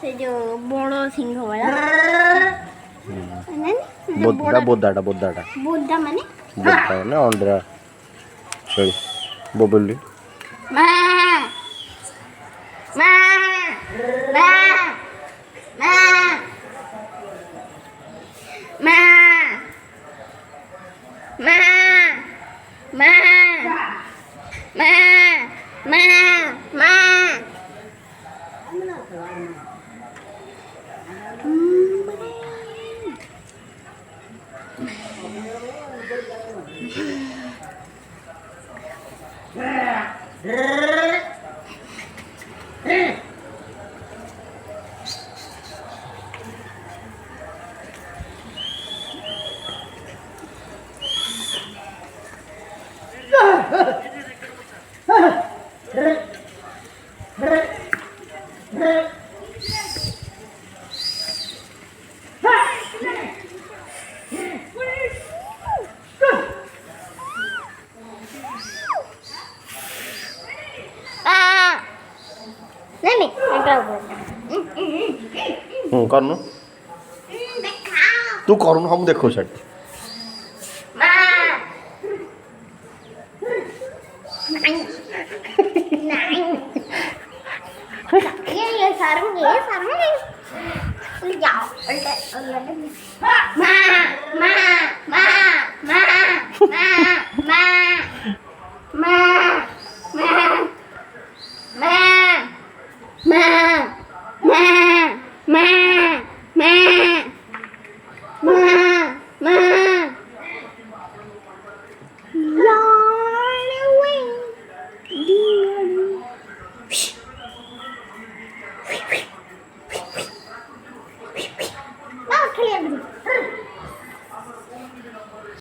से जो बड़ सिंह वाला बोद्धा बोद्धाटा बोद्धाटा बुद्धा माने बोद्धा ना अंडा सॉरी बोबली मा मा मा मा मा मा मा मा मा मा नहीं करनु तू करनु हम देखो छट ये सारंग जाओ माँ माँ